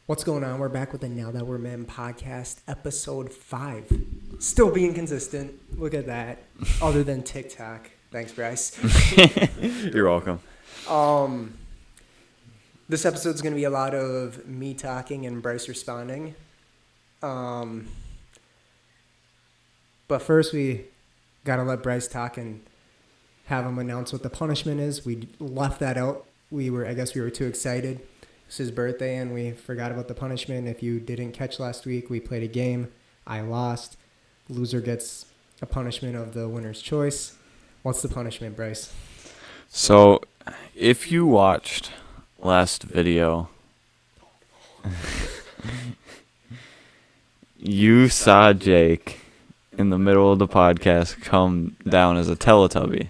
What's going on? We're back with the Now That We're Men podcast, episode 5. Still being consistent. Look at that. Other than TikTok. Thanks, Bryce. You're welcome. This episode's going to be a lot of me talking and Bryce responding. But first, we got to let Bryce talk and have him announce what the punishment is. We left that out. I guess we were too excited. It's his birthday, and we forgot about the punishment. If you didn't catch last week, we played a game. I lost. Loser gets a punishment of the winner's choice. What's the punishment, Bryce? So, if you watched last video, you saw Jake in the middle of the podcast come down as a Teletubby.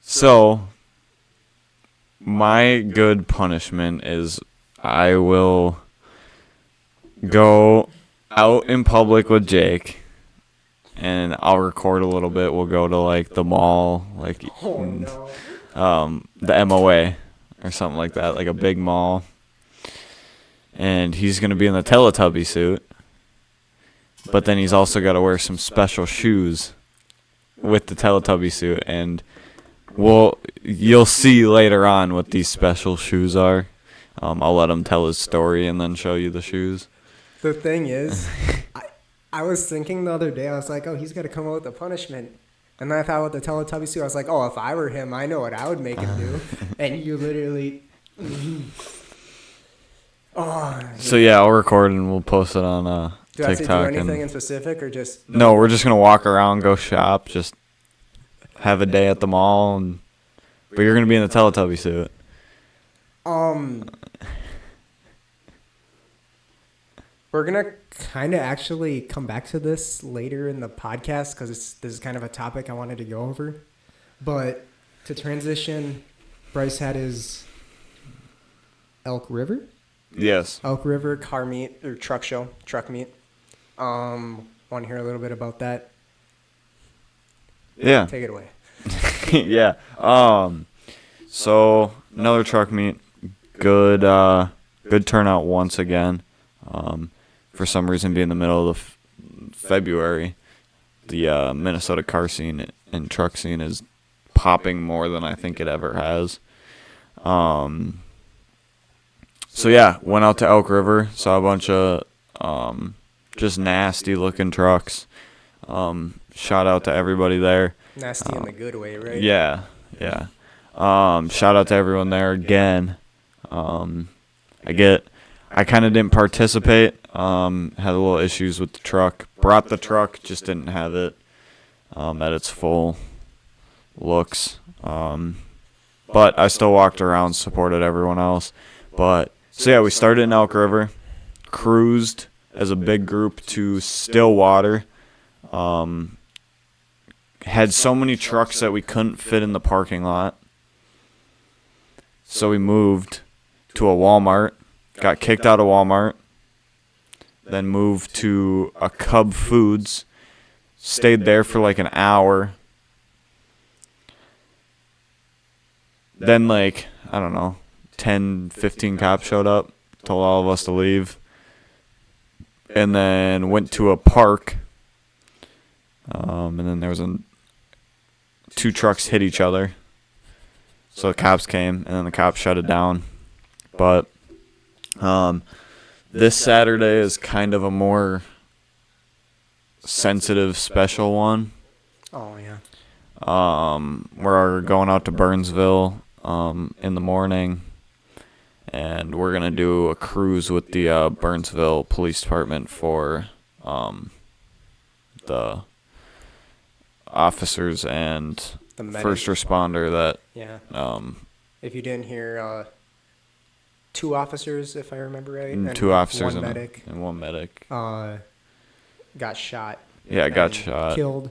So, my good punishment is I will go out in public with Jake, and I'll record a little bit. We'll go to, like, the mall, like, the MOA or something like that, like a big mall. And he's going to be in the Teletubby suit, but then he's also got to wear some special shoes with the Teletubby suit, and you'll see later on what these special shoes are. I'll let him tell his story and then show you the shoes. The thing is, I was thinking the other day, I was like, oh, he's got to come up with a punishment. And then I thought with the Teletubby suit, I was like, oh, if I were him, I know what I would make him do. And you literally... So, yeah, I'll record and we'll post it on do TikTok. I say do anything in specific or just... No, we're just going to walk around, go shop, just have a day at the mall, but you're going to be in the Teletubby suit. We're going to kind of actually come back to this later in the podcast because this is kind of a topic I wanted to go over. But to transition, Bryce had his Elk River? Yes. Elk River car meet or truck meet. Want to hear a little bit about that? Yeah. Take it away. Yeah. So another truck meet. Good turnout once again. For some reason, being in the middle of February, the Minnesota car scene and truck scene is popping more than I think it ever has. So yeah, went out to Elk River, saw a bunch of just nasty looking trucks. Shout out to everybody there. Nasty in the good way, right? Yeah. Shout out to everyone there again. I kind of didn't participate. Had a little issues with the truck. Brought the truck, just didn't have it at its full looks. But I still walked around, supported everyone else. So yeah, we started in Elk River, cruised as a big group to Stillwater. Had so many trucks that we couldn't fit in the parking lot. So we moved to a Walmart, got kicked out of Walmart, then moved to a Cub Foods, stayed there for like an hour. Then 10, 15 cops showed up, told all of us to leave, and then went to a park. And then there was two trucks hit each other. So the cops came, and then the cops shut it down. But this Saturday is kind of a more sensitive, special one. Oh, yeah. We're going out to Burnsville in the morning, and we're going to do a cruise with the Burnsville Police Department for the officers and The medic. first responder that... Yeah. If you didn't hear, 2 officers, if I remember right. And 2 officers one medic. And one medic. Got shot. Yeah, got shot. Killed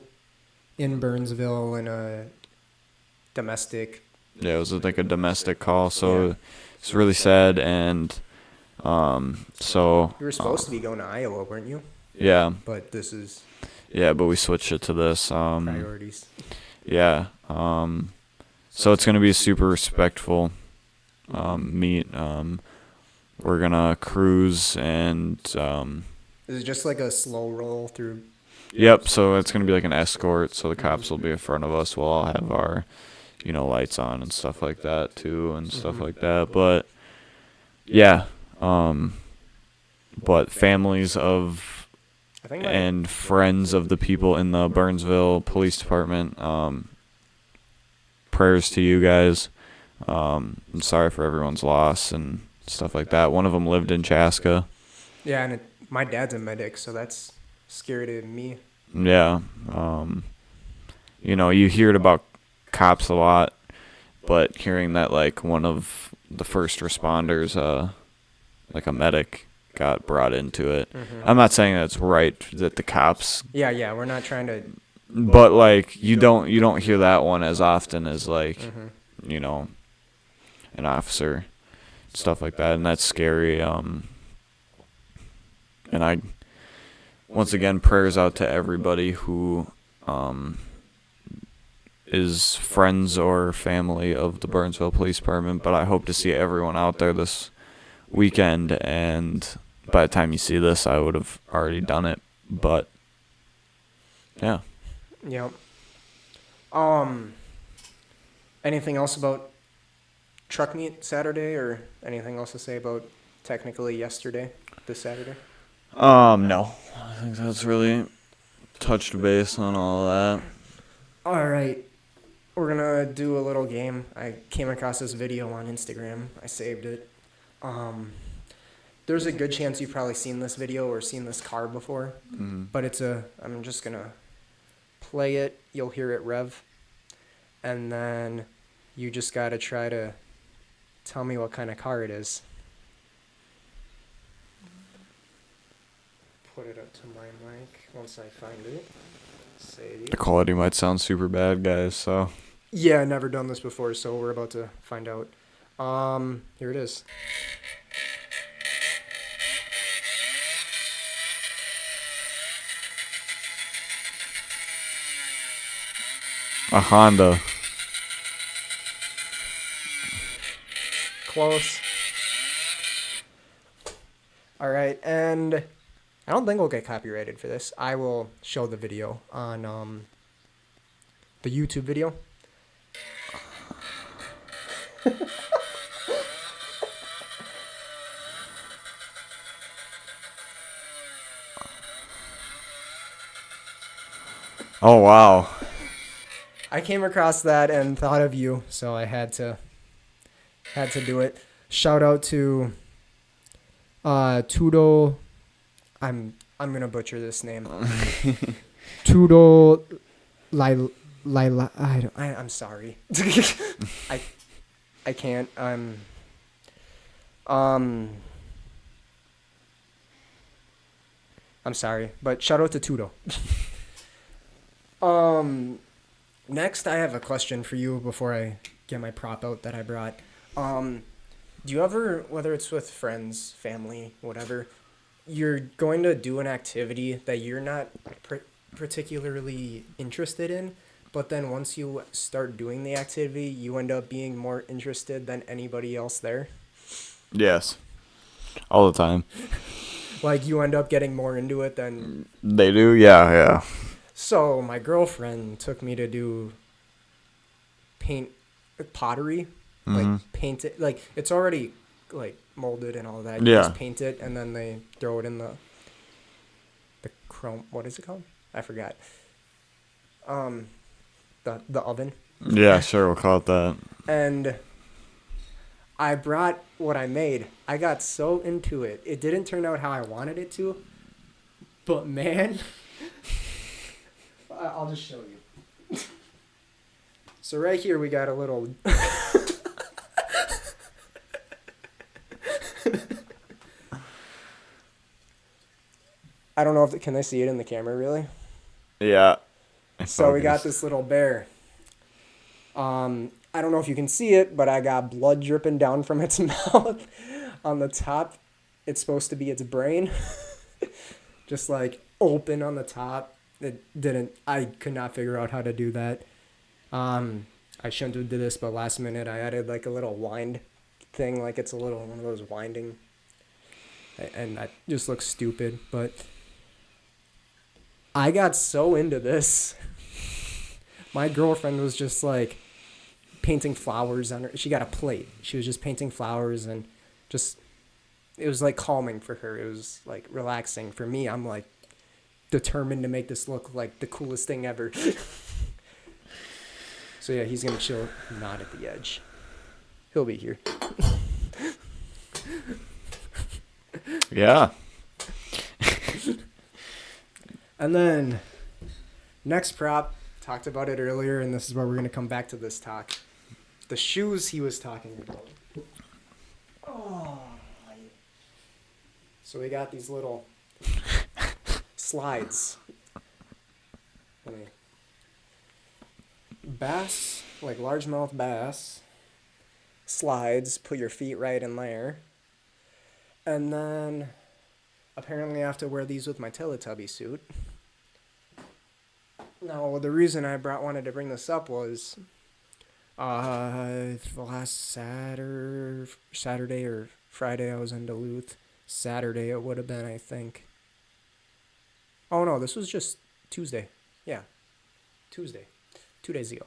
in Burnsville in a domestic. Yeah, it was like a domestic call, so Yeah. it's really sad. And so... You were supposed to be going to Iowa, weren't you? Yeah. But this is... Yeah, but we switched it to this. Priorities. Yeah. So it's going to be super respectful meet. We're gonna cruise and Is it just like a slow roll through? Yep, so it's gonna be like an escort, so the cops will be in front of us. We'll all have our, lights on and stuff like that too, and stuff like that. But yeah, but families of and friends of the people in the Burnsville Police Department, prayers to you guys. I'm sorry for everyone's loss and stuff like that. One of them lived in Chaska. Yeah, and my dad's a medic, so that's scary to me. Yeah. You hear it about cops a lot, but hearing that, like, one of the first responders, like a medic, got brought into it. Mm-hmm. I'm not saying that's right that the cops. Yeah, we're not trying to. But like you don't hear that one as often as like, an officer, stuff like that, and that's scary. And I, once again, prayers out to everybody who is friends or family of the Burnsville Police Department. But I hope to see everyone out there this weekend, and by the time you see this, I would have already done it. But yeah. Yep. Anything else about truck meet Saturday, or anything else to say about technically yesterday, this Saturday? No. I think that's really touched base on all that. All right. We're going to do a little game. I came across this video on Instagram. I saved it. There's a good chance you've probably seen this video or seen this car before. Mm-hmm. But I'm just going to play it. You'll hear it rev. And then you just got to try to tell me what kind of car it is. Put it up to my mic once I find it. Save. The quality might sound super bad, guys, so. Yeah, I've never done this before, so we're about to find out. Here it is. A Honda. Close. All right, and I don't think we'll get copyrighted for this. I will show the video on the YouTube video. Oh, wow. I came across that and thought of you, so I had to do it. Shout out to Tudo. I'm gonna butcher this name. Tudo Lila. I'm sorry. I can't. I'm sorry, but shout out to Tudo. Next, I have a question for you before I get my prop out that I brought. Do you ever, whether it's with friends, family, whatever, you're going to do an activity that you're not particularly interested in, but then once you start doing the activity, you end up being more interested than anybody else there? Yes. All the time. Like, you end up getting more into it than... They do? Yeah. So, my girlfriend took me to do pottery. Mm-hmm. Like, paint it. Like, it's already, like, molded and all that. You just paint it, and then they throw it in the chrome... What is it called? I forgot. The oven. Yeah, sure, we'll call it that. And I brought what I made. I got so into it. It didn't turn out how I wanted it to, but man... I'll just show you. So right here we got a little... I don't know if... Can they see it in the camera, really? Yeah. So we got this little bear. I don't know if you can see it, but I got blood dripping down from its mouth. On the top, it's supposed to be its brain. Just like open on the top. It didn't. I could not figure out how to do that. I shouldn't have did this, but last minute I added like a little wind thing, like it's a little one of those winding, and that just looks stupid. But I got so into this. My girlfriend was just like painting flowers on her. She got a plate. She was just painting flowers and just, it was like calming for her. It was like relaxing. For me, I'm like determined to make this look like the coolest thing ever. So yeah, he's gonna chill, not at the edge. He'll be here. Yeah. And then next prop, talked about it earlier, and this is where we're gonna come back to this talk. The shoes he was talking about. Oh. So we got these little slides. Bass, like largemouth bass, slides, put your feet right in there. And then apparently I have to wear these with my Teletubby suit. Now, the reason I wanted to bring this up was last Saturday or Friday I was in Duluth. Saturday it would have been, I think. Oh no, this was just Tuesday. Yeah, Tuesday. 2 days ago.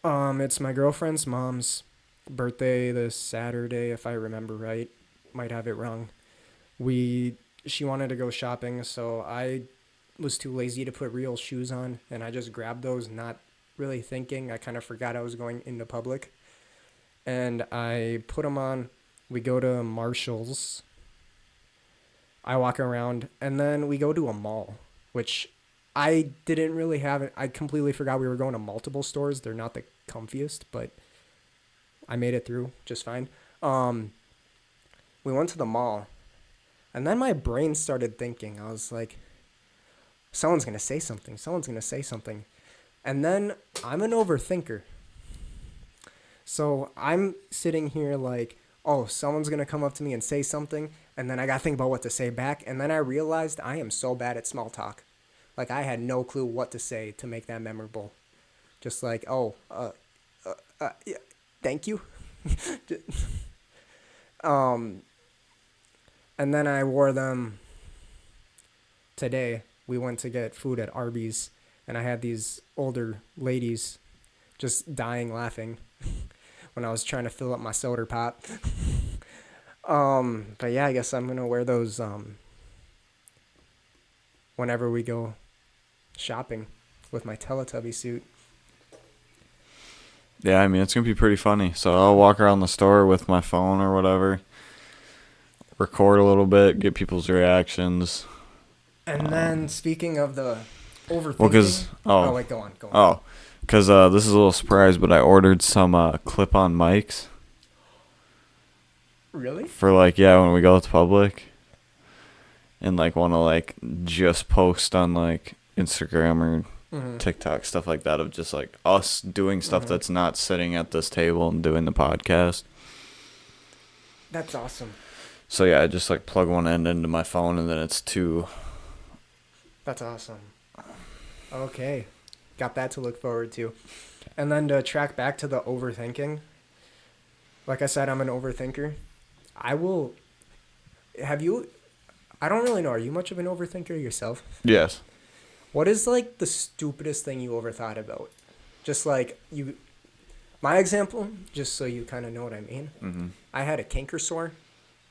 It's my girlfriend's mom's birthday this Saturday, if I remember right. Might have it wrong. She wanted to go shopping, so I was too lazy to put real shoes on, and I just grabbed those, not really thinking. I kind of forgot I was going into public. And I put them on. We go to Marshall's. I walk around, and then we go to a mall, which I didn't really have it. I completely forgot we were going to multiple stores. They're not the comfiest, but I made it through just fine. We went to the mall, and then my brain started thinking. I was like, someone's going to say something. Someone's going to say something. And then I'm an overthinker. So I'm sitting here like, oh, someone's going to come up to me and say something, and then I got to think about what to say back. And then I realized I am so bad at small talk. Like, I had no clue what to say to make that memorable. Just like, yeah, thank you. And then I wore them today. We went to get food at Arby's, and I had these older ladies just dying laughing when I was trying to fill up my soda pop. But yeah, I guess I'm going to wear those whenever we go shopping with my Teletubby suit. Yeah, I mean, it's going to be pretty funny. So I'll walk around the store with my phone or whatever, record a little bit, get people's reactions. And then, speaking of the overthinking... Well, because... Oh, wait, go on. Oh, because this is a little surprise, but I ordered some clip-on mics. Really? For, like, yeah, when we go to public. And, like, want to, like, just post on, like, Instagram or TikTok, stuff like that, of just, like, us doing stuff that's not sitting at this table and doing the podcast. That's awesome. So, yeah, I just, like, plug one end into my phone, and then it's two. That's awesome. Okay. Got that to look forward to. And then to track back to the overthinking. Like I said, I'm an overthinker. I don't really know. Are you much of an overthinker yourself? Yes. What is, like, the stupidest thing you overthought about? Just, like, my example, just so you kind of know what I mean. Mm-hmm. I had a canker sore,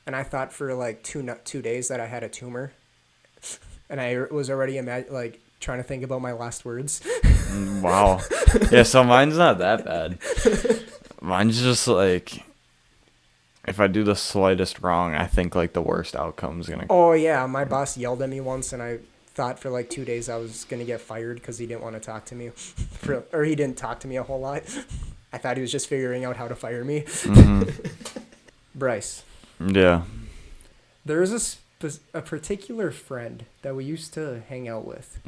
and I thought for, like, 2 days that I had a tumor. And I was already, trying to think about my last words. Wow. Yeah, so mine's not that bad. Mine's just, like... If I do the slightest wrong, I think, like, the worst outcome's going to... Oh, yeah. My boss yelled at me once, and I thought for, like, 2 days I was going to get fired because he didn't want to talk to me. Or he didn't talk to me a whole lot. I thought he was just figuring out how to fire me. Mm-hmm. Bryce. Yeah. There is a particular friend that we used to hang out with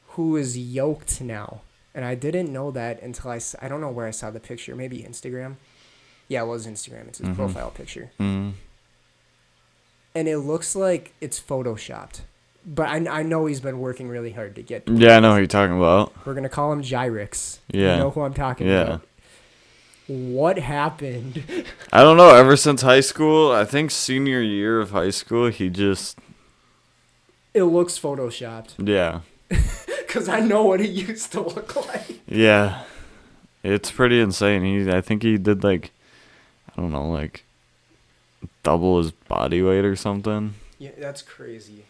who is yoked now. And I didn't know that until I don't know where I saw the picture. Maybe Instagram. Yeah, it was Instagram. It's his profile picture. Mm-hmm. And it looks like it's photoshopped. But I know he's been working really hard to get... Yeah, I know who you're talking about. We're going to call him Gyrix. Yeah. You know who I'm talking about. What happened? I don't know. Ever since high school, I think senior year of high school, he just, It looks photoshopped. yeah. Because I know what it used to look like. Yeah. It's pretty insane. I think he did like, I don't know, like double his body weight or something. Yeah, that's crazy.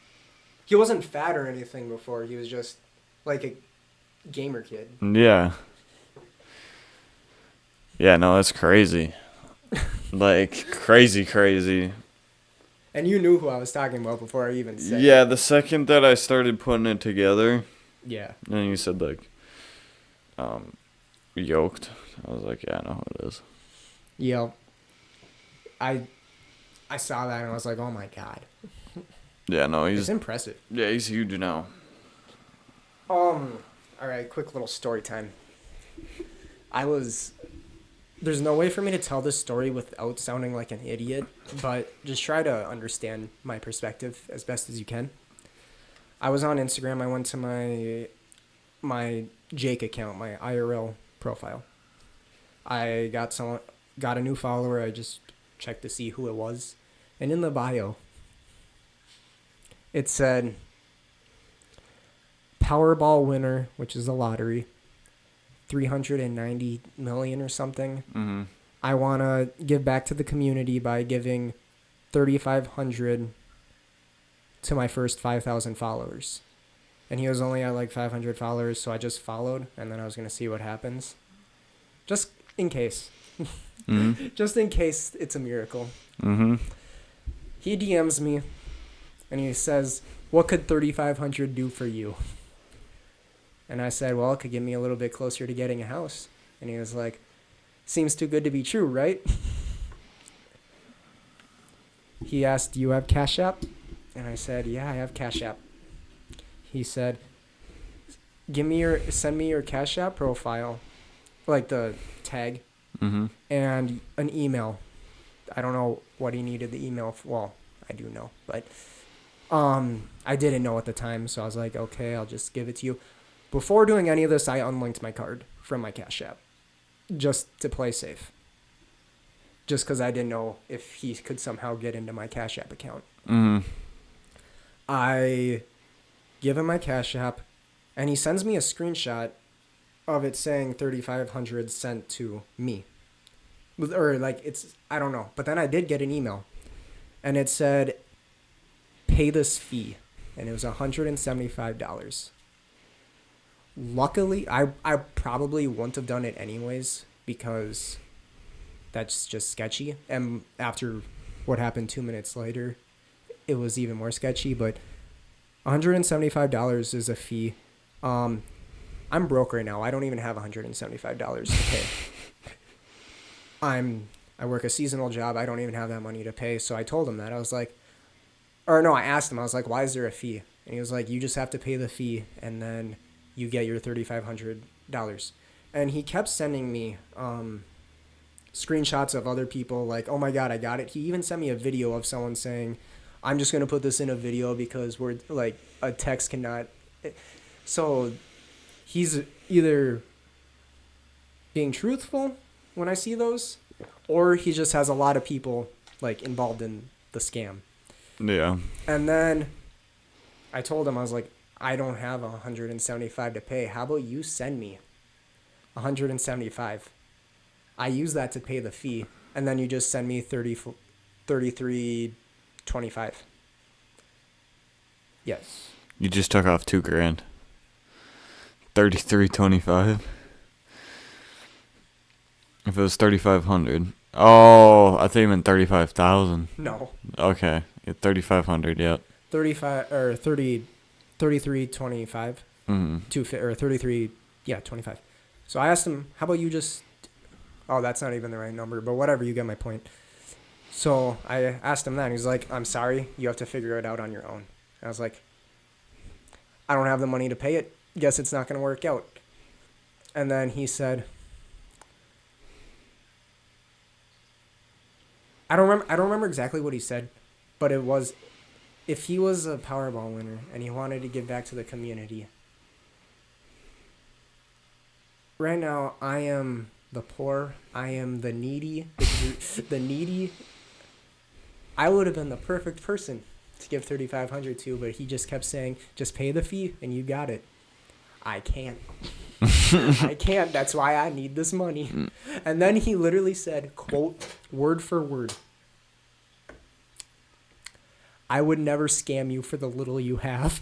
He wasn't fat or anything before. He was just like a gamer kid. Yeah. Yeah, no, that's crazy. Like, crazy. And you knew who I was talking about before I even said Yeah, it. the second that I started putting it together, Yeah. and you said, like, yoked, I was like, yeah, I know who it is. Yep. I saw that and I was like, oh my god. Yeah, no, It's impressive. Yeah, he's huge now. Alright, quick little story time. There's no way for me to tell this story without sounding like an idiot, but just try to understand my perspective as best as you can. I was on Instagram. I went to my Jake account, my IRL profile. I got a new follower. I just checked to see who it was. And in the bio, it said, Powerball winner, which is a lottery, 390 million or something. Mm-hmm. I want to give back to the community by giving 3,500 to my first 5,000 followers. And he was only at like 500 followers, so I just followed, and then I was going to see what happens. Just in case. Mm-hmm. Just in case it's a miracle. Mm-hmm. He DMs me, and he says, what could 3,500 do for you? And I said, well, it could get me a little bit closer to getting a house. And he was like, seems too good to be true, right? He asked, do you have Cash App? And I said, yeah, I have Cash App. He said, send me your Cash App profile, like the tag, Mm-hmm. and an email. I don't know what he needed the email for. Well, I do know, but I didn't know at the time, so I was like, okay, I'll just give it to you. Before doing any of this, I unlinked my card from my Cash App, just to play safe. Just because I didn't know if he could somehow get into my Cash App account. Mm-hmm. I give him my Cash App, and he sends me a screenshot of it saying 3,500 sent to me. Or like I don't know. But then I did get an email, and it said, pay this fee, and it was $175. Luckily, I probably wouldn't have done it anyways because that's just sketchy. And after what happened 2 minutes later, it was even more sketchy. But $175 is a fee. I'm broke right now. I don't even have $175 to pay. I work a seasonal job. I don't even have that money to pay. So I told him that. I was like, or no, I asked him. I was like, why is there a fee? And he was like, you just have to pay the fee, and then you get your $3,500. And he kept sending me screenshots of other people like, oh my God, I got it. He even sent me a video of someone saying, I'm just going to put this in a video because we're like, a text cannot. So he's either being truthful when I see those, or he just has a lot of people like involved in the scam. Yeah. And then I told him, I was like, I don't have $175 to pay. How about you send me $175? I use that to pay the fee, and then you just send me $33.25. Yes. You just took off $2,000. $33.25. If it was 3,500. Oh, I think you meant 35,000. No. Okay, 3,500. Yep. 33.25. Mm-hmm. Or 33. Yeah, 25. So I asked him, how about you just? Oh, that's not even the right number, but whatever. You get my point. So I asked him that, and he's like, I'm sorry, you have to figure it out on your own. I was like, I don't have the money to pay it. Guess it's not going to work out. And then he said, I don't remember exactly what he said, but it was, if he was a Powerball winner and he wanted to give back to the community, right now I am the poor. I am the needy. The needy. I would have been the perfect person to give $3,500 to, but he just kept saying, just pay the fee and you got it. I can't. I can't. That's why I need this money. And then he literally said, quote, word for word, I would never scam you for the little you have.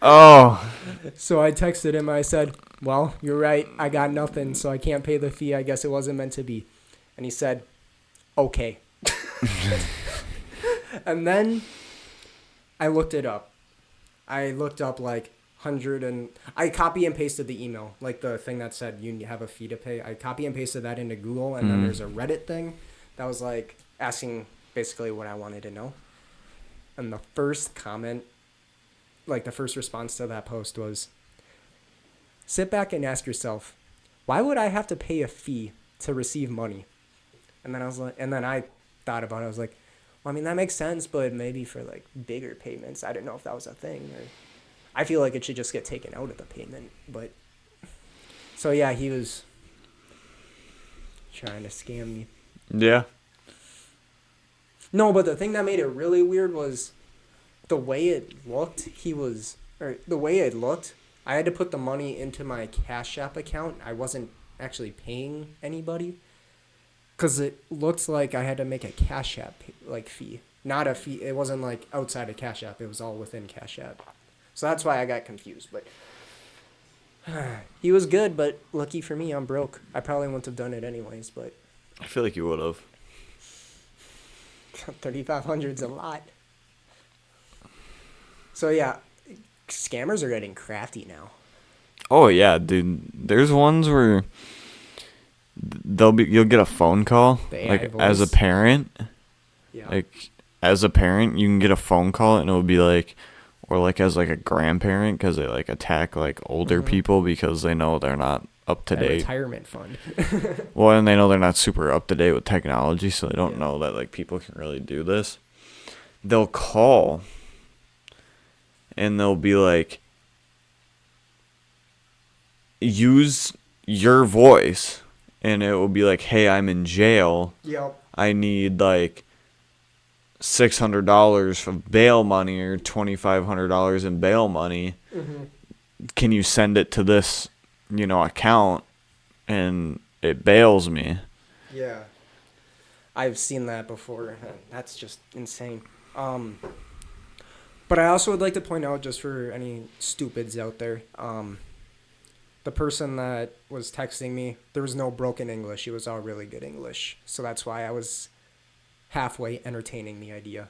Oh. So I texted him. I said, well, you're right. I got nothing, so I can't pay the fee. I guess it wasn't meant to be. And he said, okay. And then I looked it up. I looked up like 100 and I copy and pasted the email, like the thing that said you have a fee to pay. I copy and pasted that into Google, and then there's a Reddit thing that was like asking basically what I wanted to know. And the first comment, like the first response to that post was, sit back and ask yourself, why would I have to pay a fee to receive money? And then I was like, and then I thought about it. I was like, well, I mean, that makes sense, but maybe for like bigger payments. I didn't know if that was a thing, or I feel like it should just get taken out of the payment. But so yeah, he was trying to scam me. Yeah. No, but the thing that made it really weird was the way it looked. I had to put the money into my Cash App account. I wasn't actually paying anybody. Because it looked like I had to make a Cash App fee. Not a fee. It wasn't like outside of Cash App. It was all within Cash App. So that's why I got confused. But he was good, but lucky for me, I'm broke. I probably wouldn't have done it anyways, but I feel like you would have. $3,500's a lot. So yeah, scammers are getting crafty now. Oh yeah, dude. There's ones where you'll get a phone call like as a parent. Yeah. Like as a parent, you can get a phone call and it will be like, or like as like a grandparent, because they like attack like older people because they know they're not up to date. Retirement fund. Well, and they know they're not super up to date with technology, so they don't know that like people can really do this. They'll call and they'll be like, use your voice, and it will be like, hey, I'm in jail. Yep. I need like $600 of bail money or $2,500 in bail money. Can you send it to this, account? And it bails me. Yeah. I've seen that before. That's just insane. But I also would like to point out, just for any stupids out there, the person that was texting me, there was no broken English. It was all really good English. So that's why I was halfway entertaining the idea.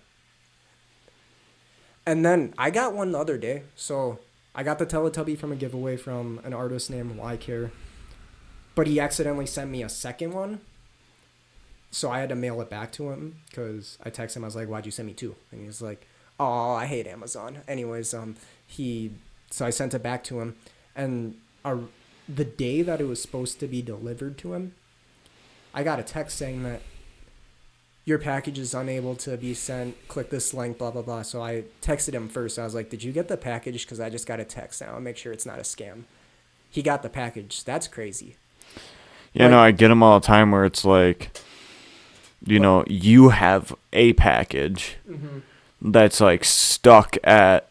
And then I got one the other day. So I got the Teletubby from a giveaway from an artist named YCare. But he accidentally sent me a second one. So I had to mail it back to him because I texted him. I was like, why'd you send me two? And he was like, oh, I hate Amazon. Anyways, so I sent it back to him. And the day that it was supposed to be delivered to him, I got a text saying that your package is unable to be sent. Click this link, blah, blah, blah. So I texted him first. I was like, did you get the package? Because I just got a text. Now I'll make sure it's not a scam. He got the package. That's crazy. Yeah, no, I get them all the time where it's like, you have a package that's like stuck at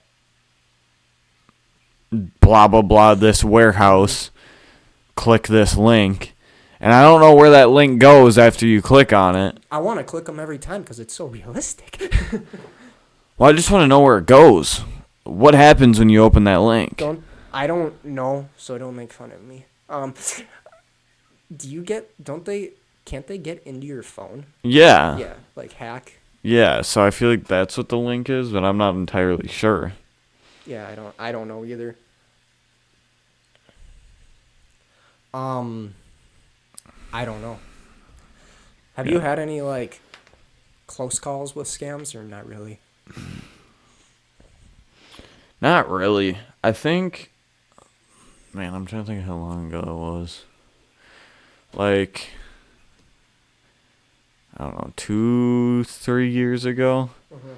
blah, blah, blah, this warehouse. Click this link. And I don't know where that link goes after you click on it. I want to click them every time because it's so realistic. Well, I just want to know where it goes. What happens when you open that link? I don't know, so don't make fun of me. Can't they get into your phone? Yeah. Yeah, like hack. Yeah, so I feel like that's what the link is, but I'm not entirely sure. Yeah, I don't know either. I don't know. Have you had any like close calls with scams or not really? Not really. I think, man, I'm trying to think how long ago it was. Like, I don't know, 2-3 years ago. Mm-hmm.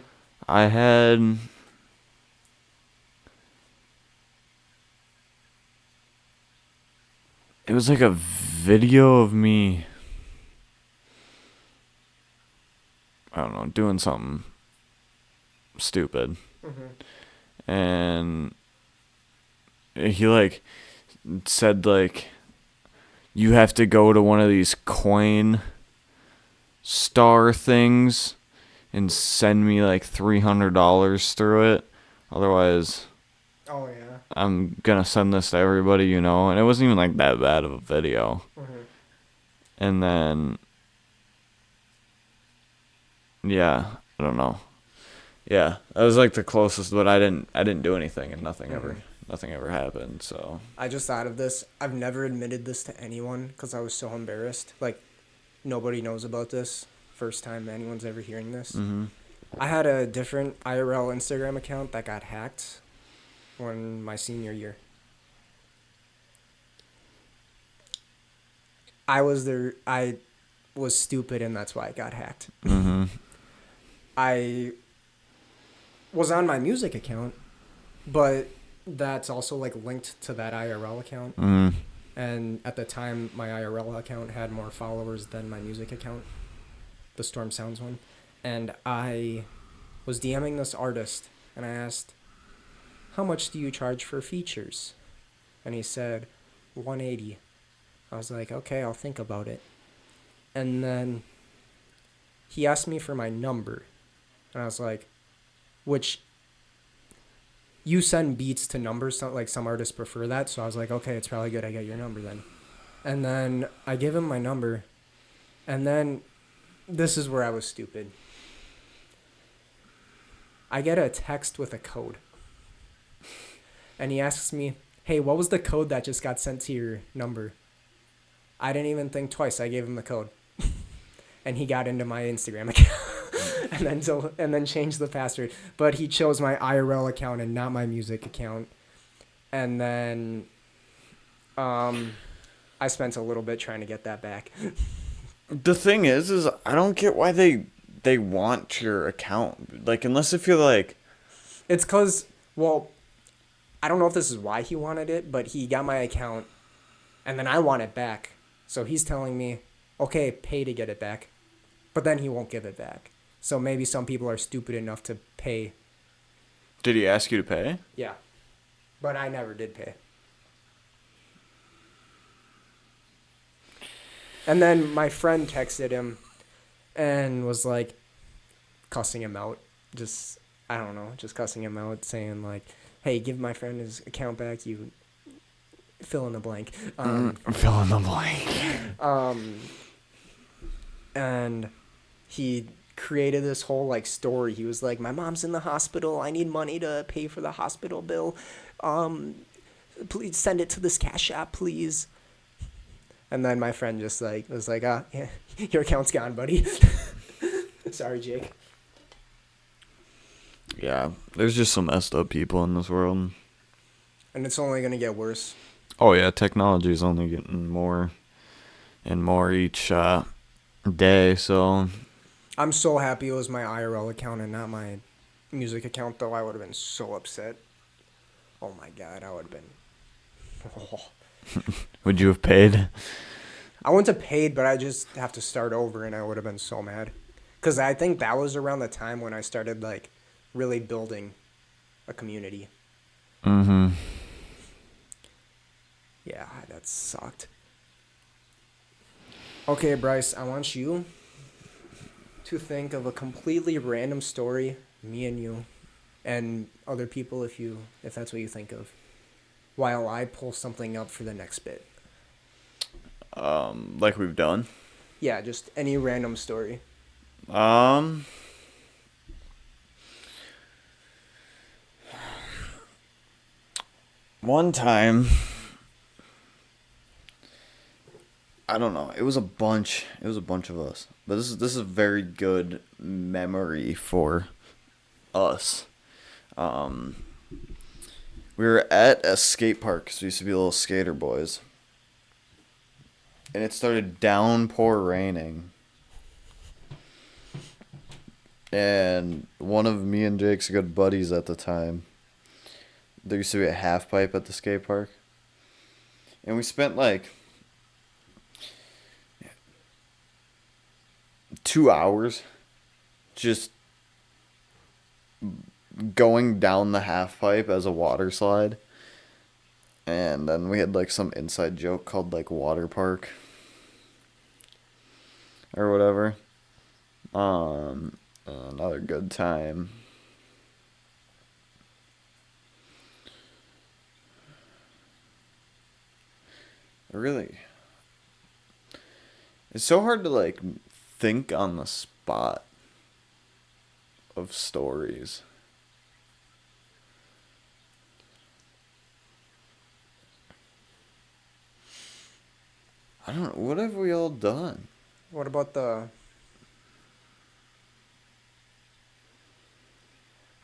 I had it was like a video of me, I don't know, doing something stupid. Mm-hmm. And he like said like you have to go to one of these coin star things and send me like $300 through it. Otherwise, Oh, yeah. I'm gonna send this to everybody you know. And it wasn't even like that bad of a video. Mm-hmm. And then, yeah, I don't know. Yeah, that was like the closest, but I didn't do anything, and nothing ever happened. So I just thought of this. I've never admitted this to anyone because I was so embarrassed. Like, nobody knows about this. First time anyone's ever hearing this. mm-hmm. I had a different IRL Instagram account that got hacked when my senior year. I was stupid and that's why it got hacked. Mm-hmm. I was on my music account, but that's also like linked to that IRL account. Mm-hmm. And at the time, my IRL account had more followers than my music account, the Storm Sounds one. And I was DMing this artist, and I asked, how much do you charge for features? And he said, $180. I was like, okay, I'll think about it. And then he asked me for my number. And I was like, which you send beats to numbers, like some artists prefer that. So I was like, okay, it's probably good I get your number then. And then I give him my number. And then this is where I was stupid. I get a text with a code. And he asks me, hey, what was the code that just got sent to your number? I didn't even think twice. I gave him the code. And he got into my Instagram account and then changed the password. But he chose my IRL account and not my music account. And then I spent a little bit trying to get that back. The thing is I don't get why they want your account. Like, unless if you're like... It's because, well, I don't know if this is why he wanted it, but he got my account, and then I want it back. So he's telling me, okay, pay to get it back. But then he won't give it back. So maybe some people are stupid enough to pay. Did he ask you to pay? Yeah. But I never did pay. And then my friend texted him and was like cussing him out. Just, I don't know, just cussing him out, saying like, hey, give my friend his account back, you fill in the blank. Fill in the blank. And he created this whole like story. He was like, my mom's in the hospital. I need money to pay for the hospital bill. Please send it to this cash app, please. And then my friend just like was like, yeah, your account's gone, buddy. Sorry, Jake. Yeah, there's just some messed up people in this world. And it's only going to get worse. Oh, yeah, technology is only getting more and more each day, so... I'm so happy it was my IRL account and not my music account, though. I would have been so upset. Oh, my God, I would have been... Oh. Would you have paid? I wouldn't have paid, but I just have to start over, and I would have been so mad. Because I think that was around the time when I started, like, really building a community. Mm-hmm. Yeah, that sucked. Okay, Bryce, I want you to think of a completely random story, me and you, and other people if that's what you think of, while I pull something up for the next bit. Like we've done? Yeah, just any random story. One time, I don't know, it was a bunch of us, but this is a very good memory for us. We were at a skate park, because we used to be little skater boys, and it started downpour raining, And one of me and Jake's good buddies at the time, there used to be a half pipe at the skate park. And we spent like 2 hours just going down the half pipe as a water slide. And then we had like some inside joke called like water park or whatever. Another good time. Really, it's so hard to like think on the spot of stories. I don't know. What have we all done? What about the...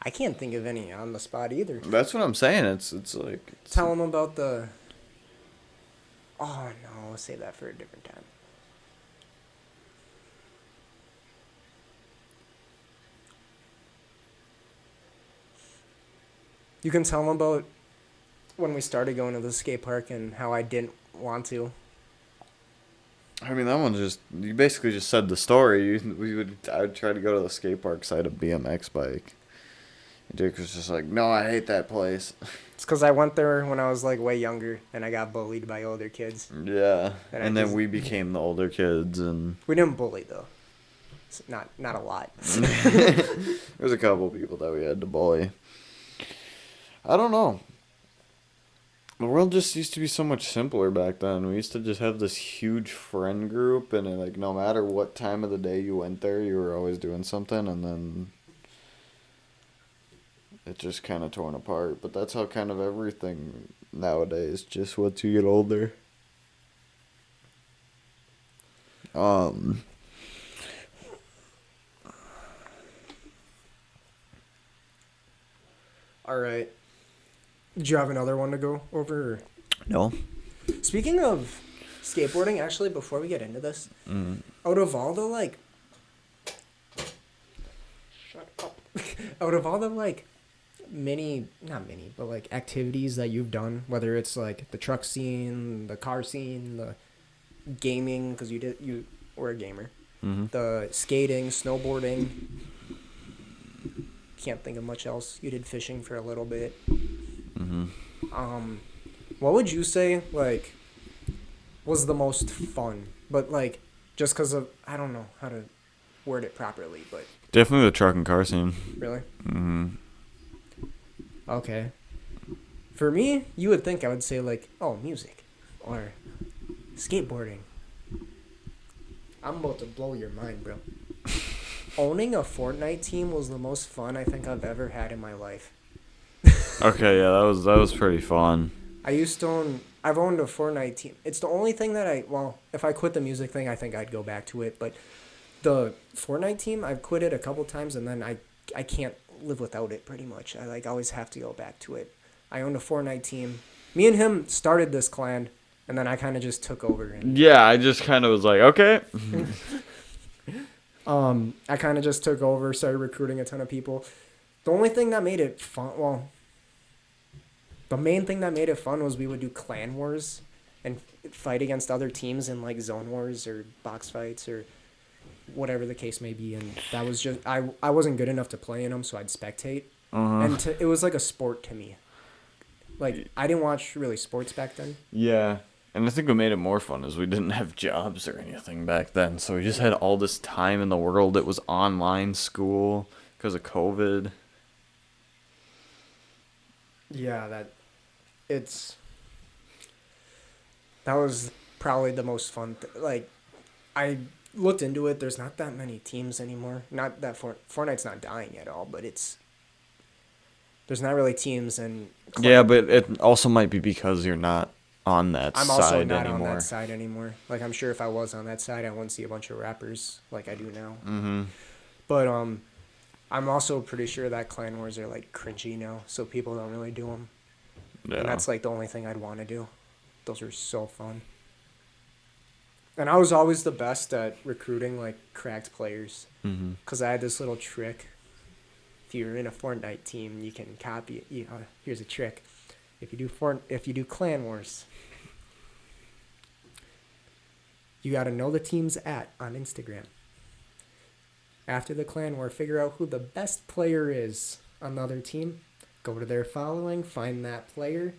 I can't think of any on the spot either. That's what I'm saying. It's like... Tell them about the... Oh, no. We'll save that for a different time. You can tell them about when we started going to the skate park and how I didn't want to. I mean, that one just... You basically just said the story. I would try to go to the skate park side of BMX bike. Jake was just like, no, I hate that place. It's because I went there when I was like way younger and I got bullied by older kids. Yeah. And then we became the older kids and... We didn't bully though. It's not a lot. There's a couple people that we had to bully. I don't know. The world just used to be so much simpler back then. We used to just have this huge friend group and like no matter what time of the day you went there, you were always doing something and then... It just kind of torn apart, but that's how kind of everything nowadays, just once you get older. All right. Did you have another one to go over? Or? No. Speaking of skateboarding, actually, before we get into this, out of all the, like... Shut up. Out of all the, like... not many, but like activities that you've done, whether it's like the truck scene, the car scene, the gaming, because you were a gamer, the skating, snowboarding, can't think of much else. You did fishing for a little bit. What would you say like was the most fun? But like just because of, I don't know how to word it properly, but Definitely the truck and car scene. really. Okay. For me, you would think I would say, like, oh, music or skateboarding. I'm about to blow your mind, bro. Owning a Fortnite team was the most fun I think I've ever had in my life. Okay, yeah, that was pretty fun. I've owned a Fortnite team. It's the only thing that if I quit the music thing, I think I'd go back to it. But the Fortnite team, I've quit it a couple times, and then I can't live without it pretty much. I like always have to go back to it. I owned a Fortnite team. Me and him started this clan, and then I kind of just took over. Yeah, I just kind of was like, okay. I kind of just took over, started recruiting a ton of people. The only thing that made it fun, the main thing that made it fun was we would do clan wars and fight against other teams in like zone wars or box fights or whatever the case may be, and that was just I wasn't good enough to play in them, so I'd spectate, and it was like a sport to me. Like I didn't watch really sports back then. Yeah, and I think what made it more fun is we didn't have jobs or anything back then, so we just had all this time in the world. It was online school because of COVID. Yeah, that was probably the most fun. Like I looked into it. There's not that many teams anymore. Not that Fortnite's not dying at all, but there's not really teams. And Yeah, but it also might be because you're not on that I'm side also not anymore. on that side anymore. Like I'm sure if I was on that side, I wouldn't see a bunch of rappers like I do now. But I'm also pretty sure that clan wars are like cringy now, so people don't really do them. Yeah. And that's like the only thing I'd want to do. Those are so fun. And I was always the best at recruiting, like, cracked players. Mm-hmm. Because I had this little trick. If you're in a Fortnite team, you can copy it. Here's a trick. If you do Clan Wars, you got to know the team's on Instagram. After the Clan War, figure out who the best player is on the other team. Go to their following, find that player,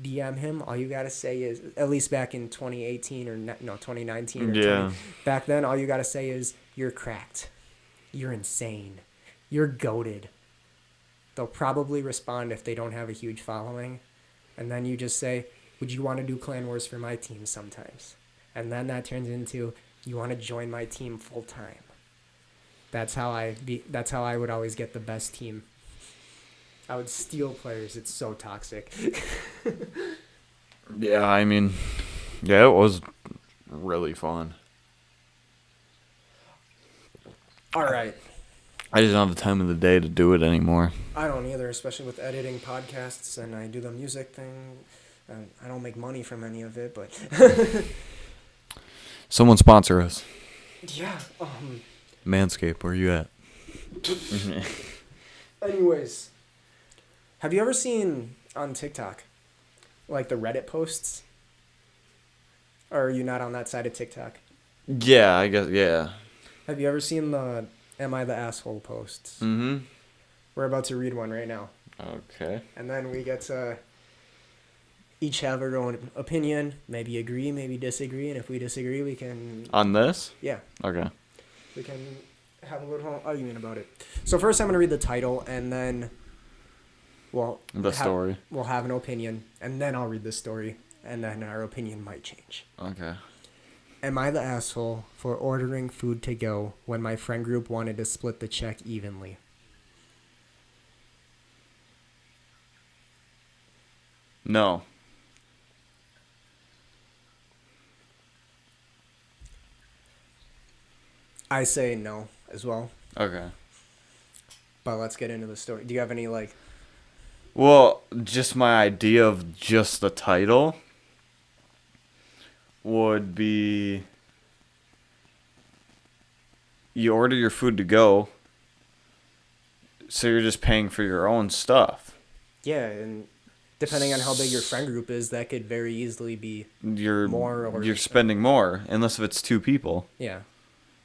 DM him. All you got to say is, at least back in 2018 or 2019 or Yeah. 20, back then, all you got to say is, you're cracked. You're insane. You're goated. They'll probably respond if they don't have a huge following. And then you just say, would you want to do Clan Wars for my team sometimes? And then that turns into, you want to join my team full time. That's how I would always get the best team. I would steal players. It's so toxic. Yeah, I mean, yeah, it was really fun. All right. I just don't have the time of the day to do it anymore. I don't either, especially with editing podcasts, and I do the music thing. And I don't make money from any of it, but Someone sponsor us. yeah. Manscaped, where you at? Anyways, have you ever seen on TikTok, like the Reddit posts? Or are you not on that side of TikTok? Yeah, I guess, yeah. Have you ever seen the Am I the Asshole posts? Mm-hmm. We're about to read one right now. Okay. And then we get to each have our own opinion, maybe agree, maybe disagree, and if we disagree, we can... On this? Yeah. Okay. We can have a little argument about it. So first I'm going to read the title, and then we'll... Story. We'll have an opinion, and then I'll read the story, and then our opinion might change. Okay. Am I the asshole for ordering food to go when my friend group wanted to split the check evenly? No. I say no as well, Okay. but let's get into the story. Do you have any, like... Well, just my idea of just the title would be you order your food to go, so you're just paying for your own stuff. Yeah, and depending on how big your friend group is, that could very easily be more or... You're spending more, unless if it's two people. Yeah.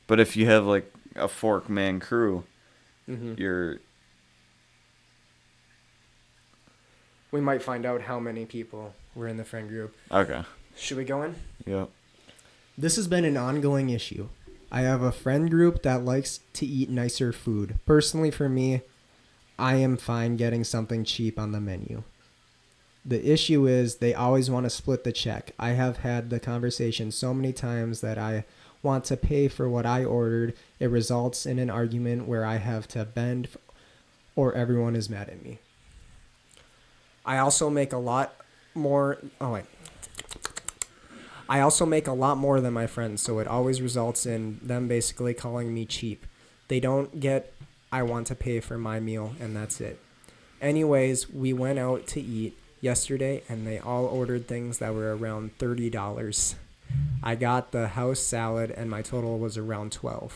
But if you have like a fork-man crew, Mm-hmm. you're... We might find out how many people were in the friend group. Okay. Should we go in? Yep. This has been an ongoing issue. I have a friend group that likes to eat nicer food. Personally, for me, I am fine getting something cheap on the menu. The issue is they always want to split the check. I have had the conversation so many times that I want to pay for what I ordered. It results in an argument where I have to bend or everyone is mad at me. I also make a lot more... I also make a lot more than my friends, so it always results in them basically calling me cheap. They don't get I want to pay for my meal, and that's it. Anyways, we went out to eat yesterday, and they all ordered things that were around $30. I got the house salad, and my total was around $12.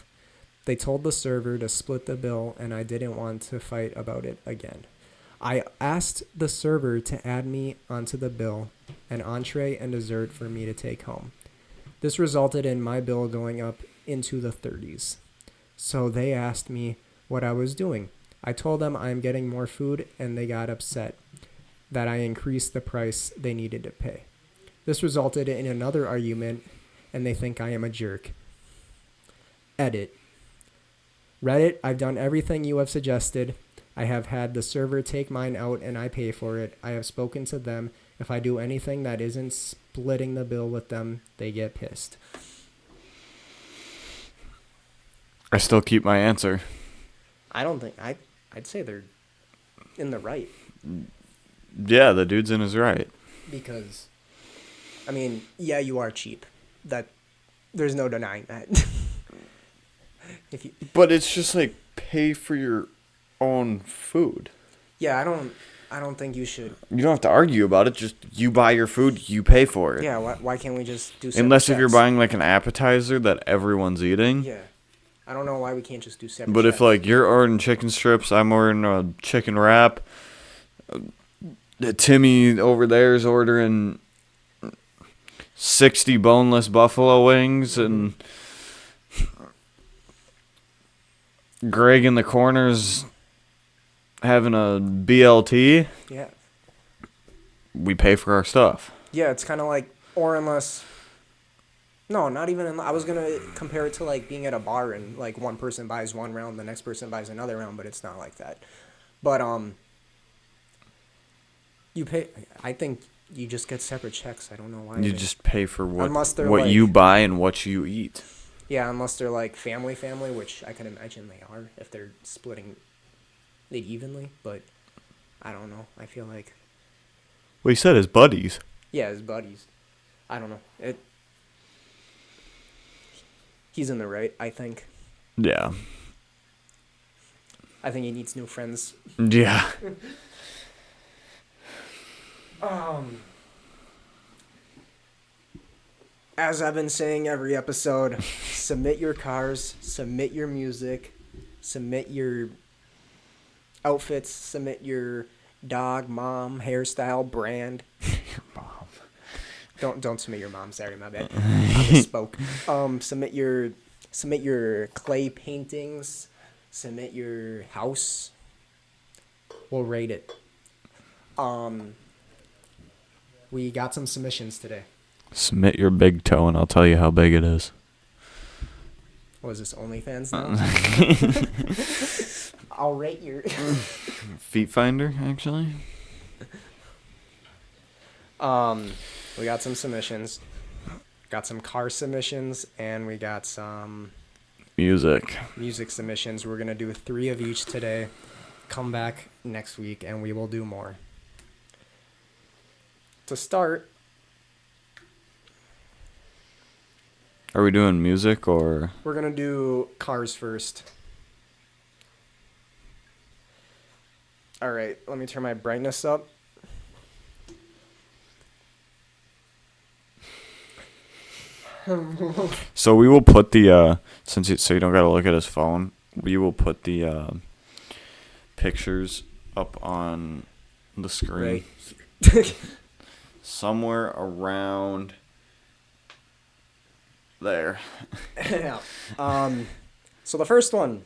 They told the server to split the bill, and I didn't want to fight about it again. I asked the server to add me onto the bill, an entree and dessert for me to take home. This resulted in my bill going up into the 30s. So they asked me what I was doing. I told them I'm getting more food, and they got upset that I increased the price they needed to pay. This resulted in another argument, and they think I am a jerk. Edit. Reddit, I've done everything you have suggested. I have had the server take mine out and I pay for it. I have spoken to them. If I do anything that isn't splitting the bill with them, they get pissed. I still keep my answer. I don't think... I'd say they're in the right. Yeah, the dude's in his right. Because, I mean, yeah, you are cheap. There's no denying that. But it's just like pay for your own food. Yeah, I don't... I don't think you should. You don't have to argue about it. Just you buy your food, you pay for it. Yeah, why can't we just do separate Unless if you're checks? buying like an appetizer that everyone's eating. Yeah. I don't know why we can't just do separate But checks. if like you're ordering chicken strips, I'm ordering a chicken wrap. Timmy over there is ordering 60 boneless buffalo wings, and Greg in the corner's having a BLT. Yeah. We pay for our stuff. Yeah, it's kind of like, or unless, no, not even, I was going to compare it to like being at a bar and like one person buys one round, the next person buys another round, but it's not like that. But, you pay, I think you just get separate checks. I don't know why. You just pay for what like, you buy and what you eat. Yeah, unless they're like family, which I can imagine they are if they're splitting it evenly, but I don't know. I feel like, Well, he said his buddies. yeah, his buddies. I don't know. He's in the right, I think. Yeah. I think he needs new friends. Yeah. As I've been saying every episode, submit your cars, submit your music, submit your outfits, submit your dog, mom, hairstyle, brand. Your mom. Don't submit your mom. Sorry, my bad. I misspoke. Submit your clay paintings. Submit your house. We'll rate it. We got some submissions today. Submit your big toe and I'll tell you how big it is. What is this, OnlyFans now? I'll rate your... Feet finder, actually. We got some submissions. Got some car submissions, and we got some... Music submissions. We're going to do 3 of each today. Come back next week, and we will do more. To start... Are we doing music or... We're going to do cars first. All right, let me turn my brightness up. So we will put the, so you don't got to look at his phone, we will put the pictures up on the screen. Right. Somewhere around there. Yeah. So the first one.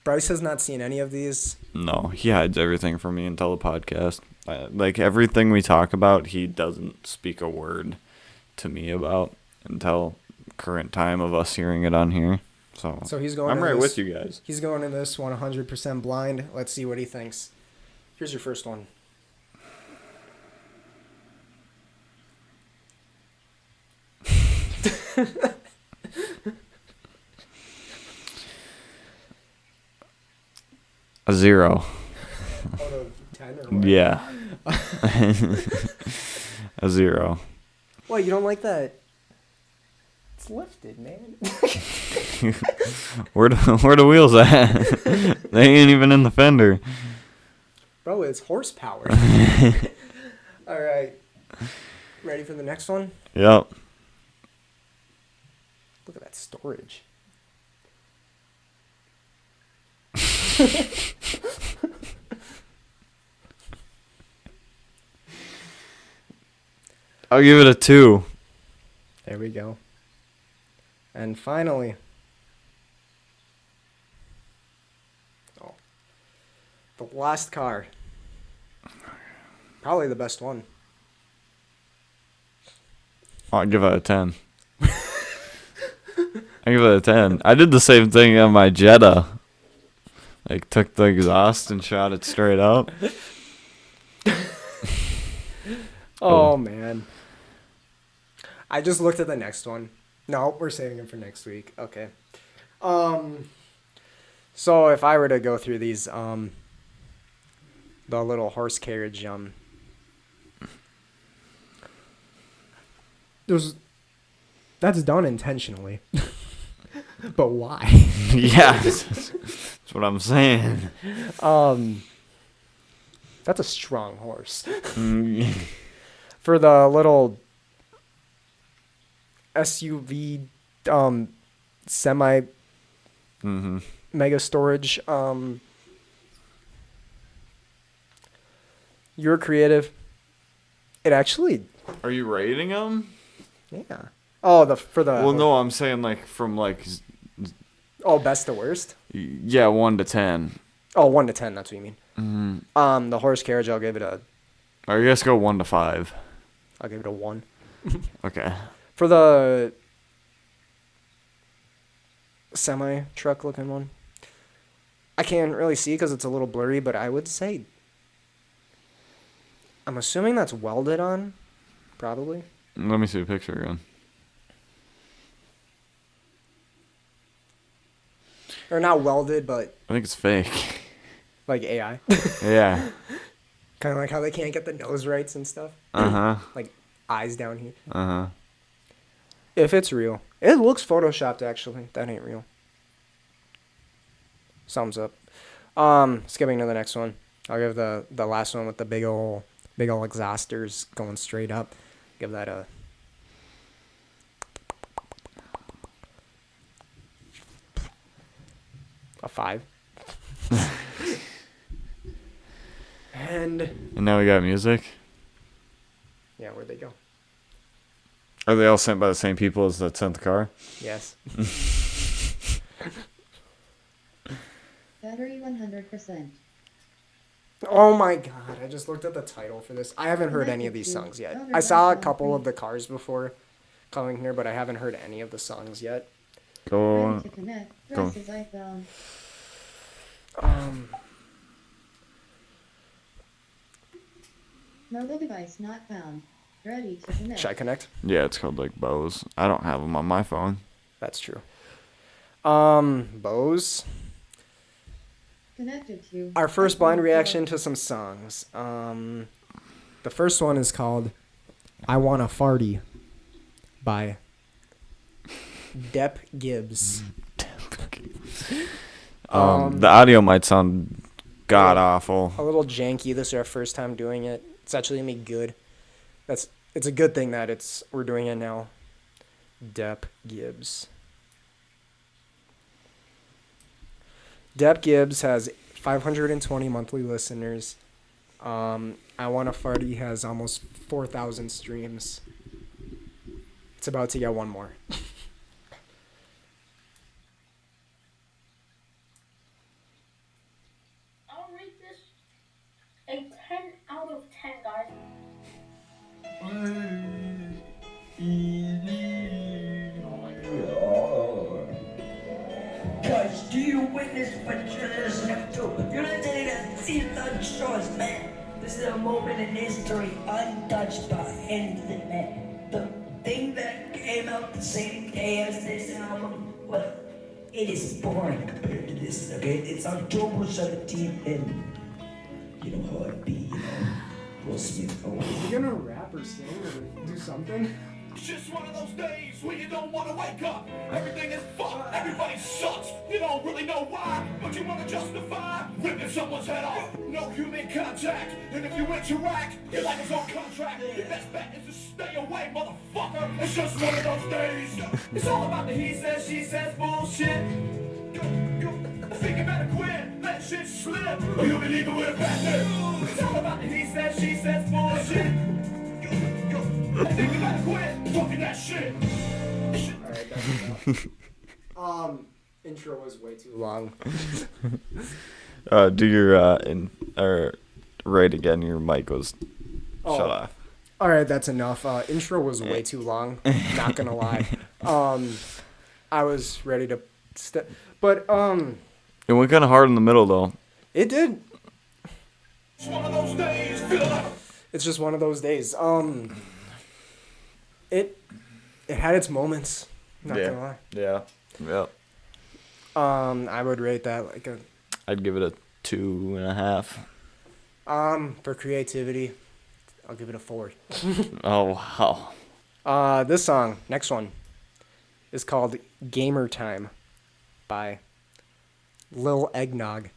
Bryce has not seen any of these. No, he hides everything from me until the podcast. Like everything we talk about, he doesn't speak a word to me about until current time of us hearing it on here. So he's going. I'm right with you guys. He's going to this 100% blind. Let's see what he thinks. Here's your first one. A 0. Out of 10 or what? Yeah. A 0. Well, you don't like that? It's lifted, man. Where the wheels at? They ain't even in the fender. Bro, it's horsepower. All right. Ready for the next one? Yep. Look at that storage. I'll give it a 2. There we go. And finally, the last car. Probably the best one. I'll give it a 10. I give it a 10. I did the same thing on my Jetta. Like, took the exhaust and shot it straight up. Oh, man. I just looked at the next one. No, we're saving it for next week. Okay. So if I were to go through these, the little horse carriage, that's done intentionally. But why? Yeah, that's what I'm saying. That's a strong horse. Mm, For the little SUV semi mm-hmm. mega storage, you're creative. It actually, Are you rating them? yeah. Oh, for the Well, no, I'm saying like from like best to worst. yeah, 1 to 10. Oh, 1 to 10, that's what you mean. Mm-hmm. The horse carriage, I'll give it I guess go 1 to 5. a 1. Okay. For the semi truck looking one, I can't really see because it's a little blurry, but I would say, I'm assuming that's welded on, probably. Let me see a picture again. Or not welded, but I think it's fake. like AI. Yeah. Kind of like how they can't get the nose rights and stuff. Uh-huh. Like eyes down here. Uh-huh. If it's real. It looks photoshopped, actually. That ain't real. Thumbs up. Skipping to the next one. I'll give the last one with the big ol' exhausters going straight up. Give that a 5. And now we got music. yeah, where'd they go? Are they all sent by the same people as that sent the car? Yes. Battery 100%. Oh my god, I just looked at the title for this. I haven't heard any of these songs yet. I saw a couple of the cars before coming here, but I haven't heard any of the songs yet. Go Ready to connect. go. Bryce's iPhone. Mobile device not found. Ready to connect. Should I connect? Yeah, it's called like Bose. I don't have them on my phone. That's true. Bose. Connected to. Our first blind reaction to some songs. The first one is called I Wanna Farty by Depp Gibbs. The audio might sound god awful. A little janky. This is our first time doing it. It's actually gonna be good. It's a good thing that we're doing it now. Depp Gibbs. Depp Gibbs has 520 monthly listeners. I Wanna Farty has almost 4,000 streams. It's about to get one more. I'll rate this a 10 out of 10, guys. Cause do you witness what you're listening to? You're listening to Season Shores, man. This is a moment in history untouched by anything, man. The thing that came out the same day as this album, well, it is boring compared to this, okay? It's October 17th, and you know how it be, you know? Will Smith always. Are you gonna rap or sing or do something? It's just one of those days when you don't want to wake up. Everything is fucked, everybody sucks. You don't really know why, but you want to justify ripping someone's head off. No human contact, and if you interact, your life is on contract. Your best bet is to stay away, motherfucker. It's just one of those days. It's all about the he says, she says bullshit. I think you better quit, let shit slip, or you'll be leaving with a bad name. It's all about the he says, she says bullshit. I think you better quit talking that shit. Alright, that's enough. Intro was way too long. Do your right again. Your mic was shut off. Alright, that's enough. Intro was way too long. Not gonna lie. I was ready to but It went kind of hard in the middle though. it did. It's one of those days, feel like It's just one of those days. It had its moments. Not gonna lie. Yeah. Yeah. I would rate that like a I'd give it a 2.5. for creativity, I'll give it a 4. Oh wow. This song, next one, is called Gamer Time by Lil Eggnog.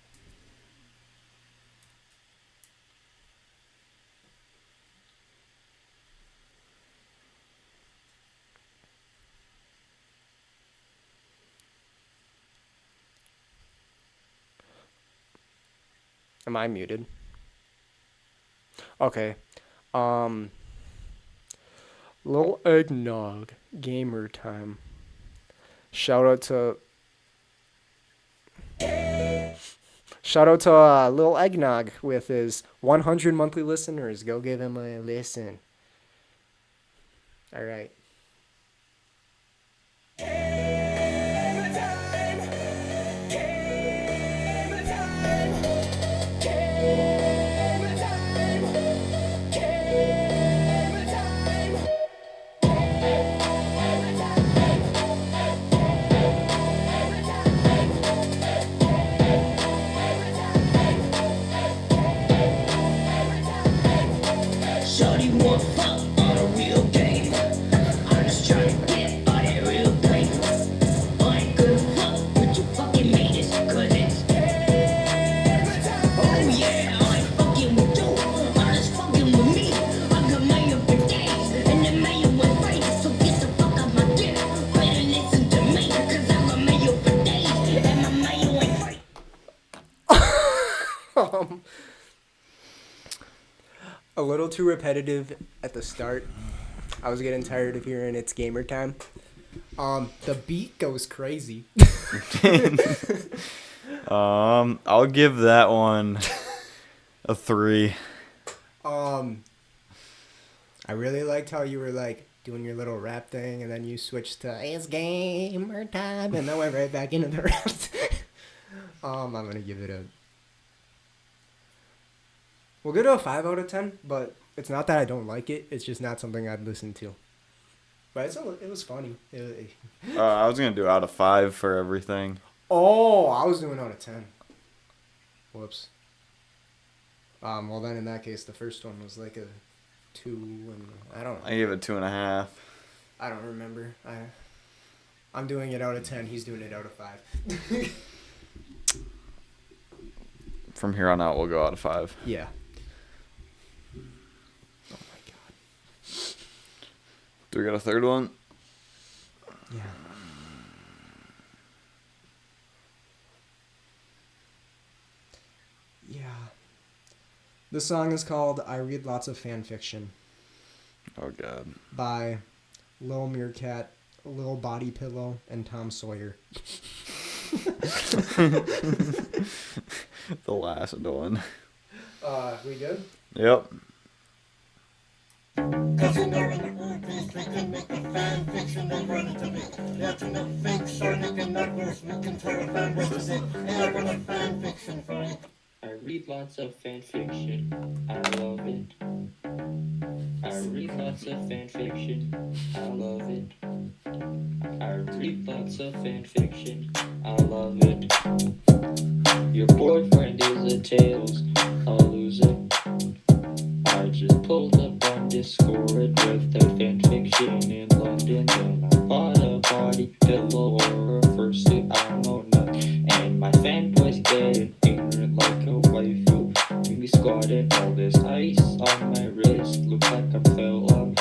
Am I muted? Okay. Little Eggnog. Gamer time. Shout out to Lil Eggnog with his 100 monthly listeners. Go give him a listen. All right. Shorty want fuck on a real game. I'm just trying to get on that real plane. I ain't gonna fuck with your fucking haters, cause it's oh yeah, I ain't fucking with you. I'm just fucking with me. I got mayo for days, and the mayo went right. So get the fuck out my dick. Better listen to me, cause I got mayo for days, and my mayo ain't right. A little too repetitive at the start. I was getting tired of hearing it's gamer time. The beat goes crazy. I'll give that one a 3. I really liked how you were like doing your little rap thing, and then you switched to it's gamer time, and then went right back into the rap. I'm gonna give it a. We'll give it a 5 out of 10, but it's not that I don't like it. It's just not something I'd listen to. But it was funny. I was going to do out of 5 for everything. Oh, I was doing out of 10. Whoops. Well, then in that case, the first one was like a 2, and I don't know. I gave it 2.5. I don't remember. I'm doing it out of 10. He's doing it out of 5. From here on out, we'll go out of 5. Yeah. Oh my god. Do we got a third one? Yeah. Yeah. The song is called I Read Lots of Fanfiction Oh, God. by Lil Meerkat, Lil Bodypillow, and Tom Sawyer. The last one. We good? Yep. Cause you know in the movies we can make a fan fiction they ready to be. Yeah, to make fake Sonic and Knuckles, we can tell a fan what is it. Hey, I got a fan fiction for you. I read lots of fan fiction. I love it. I read lots of fan fiction. I love it. I read lots of fan fiction. I love it. Your boyfriend is a tails, a loser. I just pulled up on Discord with a fan fiction in London. Then I bought a body pillow or a fursuit, I don't know nothing. And my fanboy's getting ignorant like a waifu. We squatted all this ice on my wrist. Looks like I fell on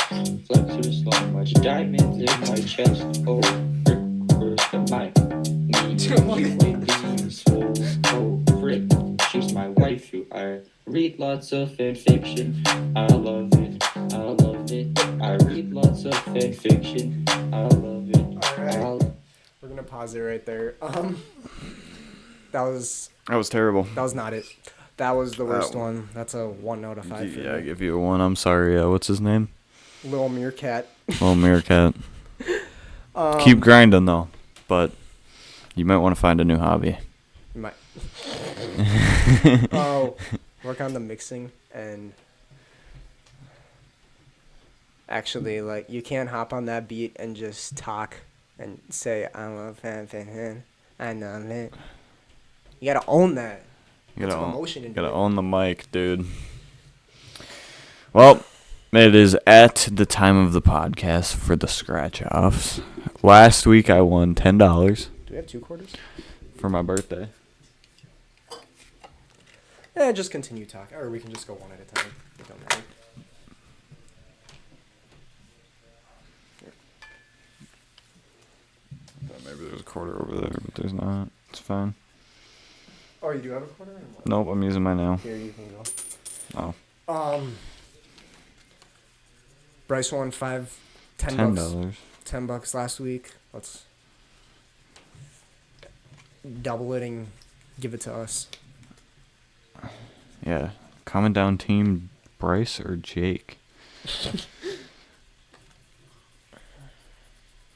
flexors. So much diamonds in my chest. Oh, frick, where's the mic? Oh, frick, she's my waifu. I read lots of fan fiction. I love it. I love it. I read lots of fan fiction. I love it. Alright. We're gonna pause it right there. That was terrible. That was not it. That was the worst one. That's a 1 out of 5 for Yeah, I me. give you a 1. I'm sorry. What's his name? Lil Meerkat. Oh, Meerkat. Keep grinding, though. But you might want to find a new hobby. You might. Work on the mixing and actually, like, you can't hop on that beat and just talk and say, I'm a fan. I know it. You gotta own that. You gotta Put some emotion into it. own the mic, dude. Well, it is at the time of the podcast for the scratch-offs. Last week I won $10 Do we have 2 quarters? for my birthday. Yeah, just continue talking. Or we can just go one at a time. It don't matter. Maybe there's a quarter over there, but there's not. It's fine. Oh, you do have a quarter? Or what? Nope, I'm using mine now. Here, you can go. Oh. Bryce won $10 $10. $10 last week. Let's double it and give it to us. Yeah. Comment down team Bryce or Jake.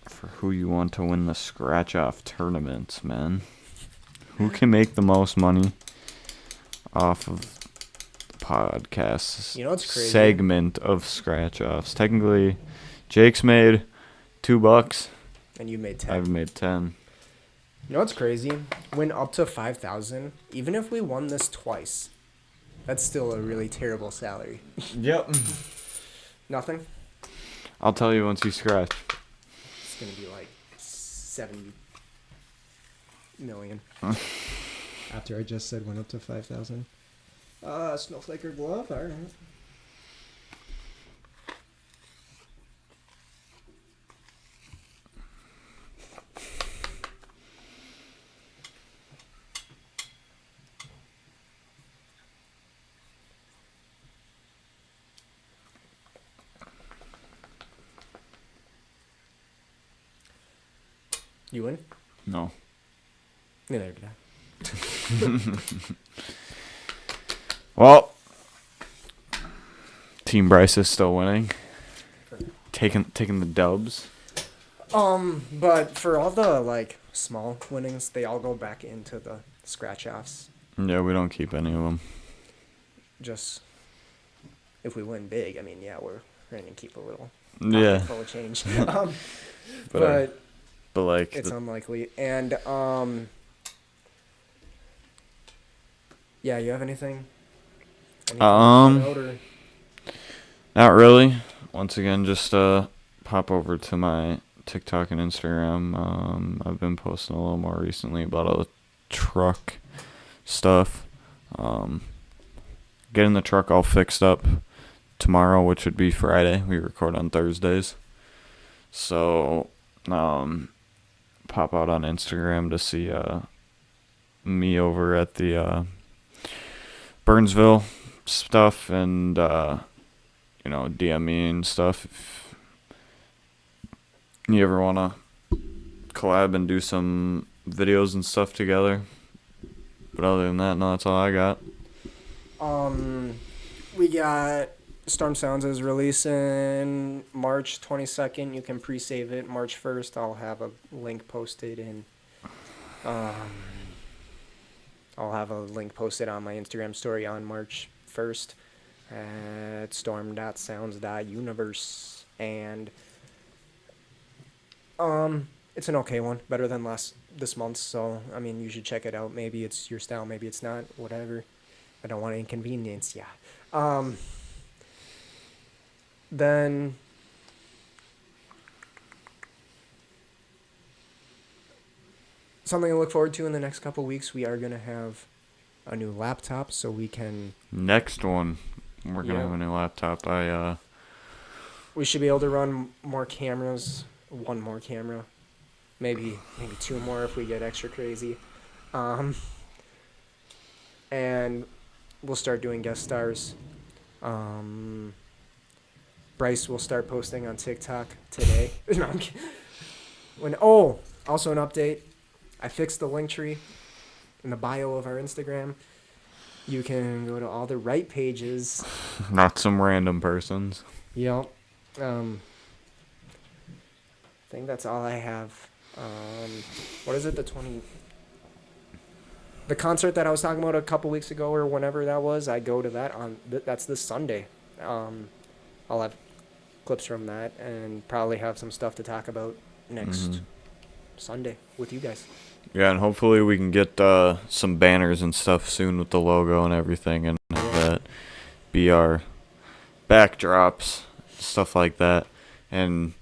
For who you want to win the scratch off tournaments, man. Who can make the most money off of the podcast You know what's crazy? segment of scratch offs? Technically, Jake's made $2. And you made 10. I've made 10. You know what's crazy? Win up to 5,000. Even if we won this twice, that's still a really terrible salary. Yep. Nothing? I'll tell you once you scratch. It's going to be like 70 million. After I just said went up to 5,000. Snowflake or glove? All right. You win? No. Neither did I. Well, Team Bryce is still winning. Taking the dubs. But for all the like small winnings, they all go back into the scratch offs. Yeah, we don't keep any of them. Just if we win big, I mean, yeah, we're going to keep a little Yeah. pocket full of change. But like it's unlikely. And yeah, you have anything? Or... Not really. Once again, just pop over to my TikTok and Instagram. I've been posting a little more recently about all the truck stuff. Getting the truck all fixed up tomorrow, which would be Friday. We record on Thursdays. So, pop out on Instagram to see me over at the Burnsville stuff and DM me and stuff if you ever want to collab and do some videos and stuff together. But other than that, no, that's all I got. We got Storm Sounds is releasing March 22nd. You can pre-save it. March 1st, I'll have a link posted in. I'll have a link posted on my Instagram story on March 1st at storm.sounds.universe. And it's an okay one, better than this month. So I mean, you should check it out. Maybe it's your style, maybe it's not. Whatever. I don't want to inconvenience ya. Then something to look forward to in the next couple weeks. We are gonna have a new laptop, so we can. Next one, we're gonna have a new laptop. We should be able to run more cameras. One more camera, maybe two more if we get extra crazy. And we'll start doing guest stars. Bryce will start posting on TikTok today. No, I'm kidding. Also an update. I fixed the link tree in the bio of our Instagram. You can go to all the right pages. Not some random persons. Yep. I think that's all I have. What is it? The concert that I was talking about a couple weeks ago or whenever that was, I go to that that's this Sunday. I'll have clips from that and probably have some stuff to talk about next Sunday with you guys. Yeah, and hopefully we can get some banners and stuff soon with the logo and everything, and have that be our backdrops, stuff like that, and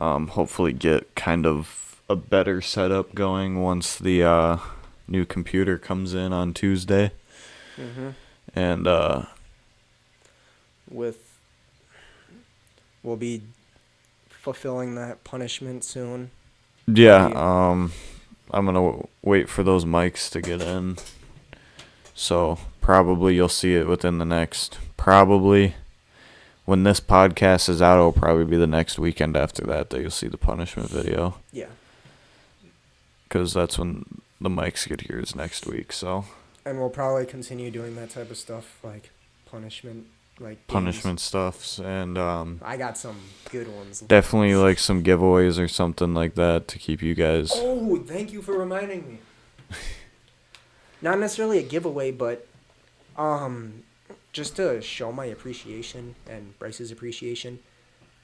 hopefully get kind of a better setup going once the new computer comes in on Tuesday. And we'll be fulfilling that punishment soon. Yeah, I'm gonna wait for those mics to get in So probably you'll see it within the next, probably when this podcast is out, it'll probably be the next weekend after that you'll see the punishment video. Yeah. Because that's when the mics get here is next week, so. And we'll probably continue doing that type of stuff, like punishment, like Punishment stuffs, and I got some good ones. definitely like some giveaways or something like that to keep you guys. Oh, thank you for reminding me. Not necessarily a giveaway, but just to show my appreciation and Bryce's appreciation.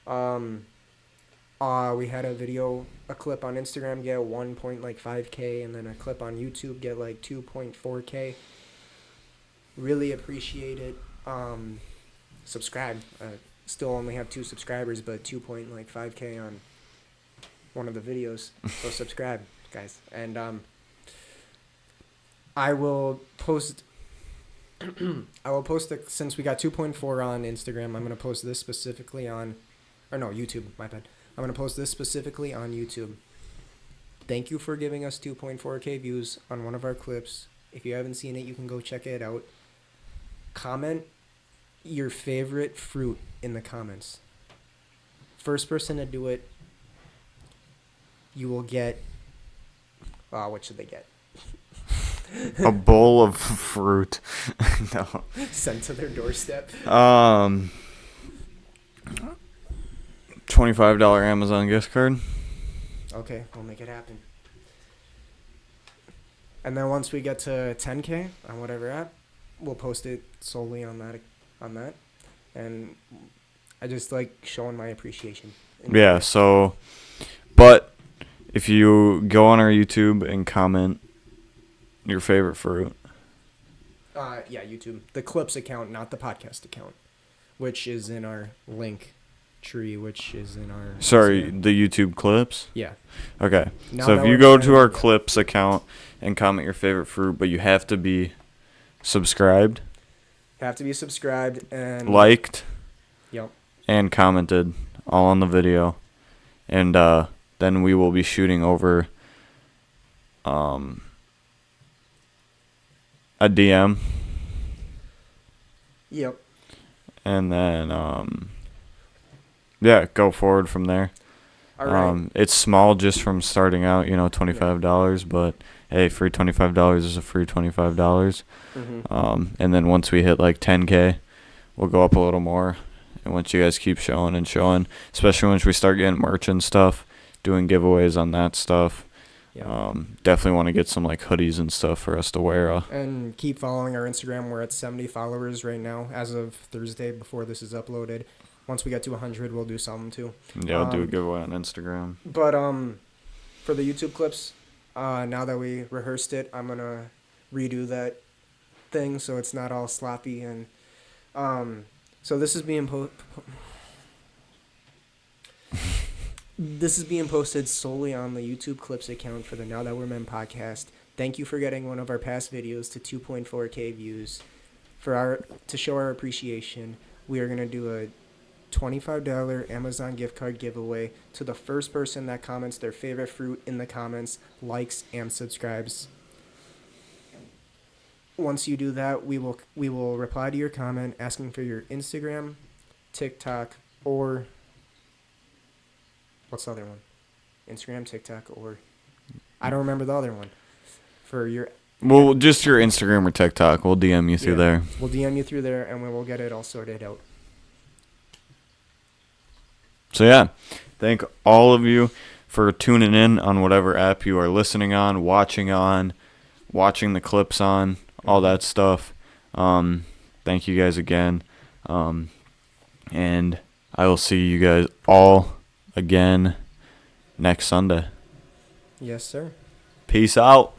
We had a clip on Instagram get 1.5K, and then a clip on YouTube get like 2.4K. Really appreciate it. Subscribe. Still only have 2 subscribers, but 2.5K on one of the videos. So subscribe, guys. And I will post. Since we got 2.4 on Instagram, I'm gonna post this specifically on, or no, YouTube. My bad. I'm gonna post this specifically on YouTube. Thank you for giving us 2.4K views on one of our clips. If you haven't seen it, you can go check it out. Comment your favorite fruit in the comments. First person to do it, you will get. What should they get? A bowl of fruit. No. Sent to their doorstep. $25 Amazon gift card. Okay, we'll make it happen. And then once we get to 10K on whatever app, we'll post it solely on that. And I just like showing my appreciation. Yeah, so, but if you go on our YouTube and comment your favorite fruit. Yeah, YouTube. The Clips account, not the podcast account, which is in our link tree, which is in our... Sorry, Instagram. the YouTube clips? Yeah. Okay. Now So that if you we're go trying to our to- clips account and comment your favorite fruit, but you have to be subscribed, Have to be subscribed and... liked, Yep. and commented all on the video. And then we will be shooting over a DM. Yep. And then, yeah, go forward from there. All right. It's small just from starting out, $25, but hey, free $25 is a free $25. Mm-hmm. And then once we hit like 10K, we'll go up a little more. And once you guys keep showing and showing, especially once we start getting merch and stuff, doing giveaways on that stuff, Yeah. definitely want to get some like hoodies and stuff for us to wear. And keep following our Instagram. We're at 70 followers right now as of Thursday before this is uploaded. Once we get to 100, we'll do something too. Yeah, I'll do a giveaway on Instagram. But for the YouTube clips, now that we rehearsed it, I'm gonna redo that thing so it's not all sloppy. And so this is being posted solely on the YouTube clips account for the Now That We're Men podcast. Thank you for getting one of our past videos to 2.4K views. To show our appreciation, we are gonna do a $25 Amazon gift card giveaway to the first person that comments their favorite fruit in the comments, likes, and subscribes. Once you do that, we will reply to your comment asking for your Instagram, TikTok, or what's the other one? Instagram, TikTok, or I don't remember the other one. For your Well, just your Instagram or TikTok. We'll DM you through there. We'll DM you through there, and we will get it all sorted out. So yeah, thank all of you for tuning in on whatever app you are listening on, watching the clips on, all that stuff. Thank you guys again. And I will see you guys all again next Sunday. Yes, sir. Peace out.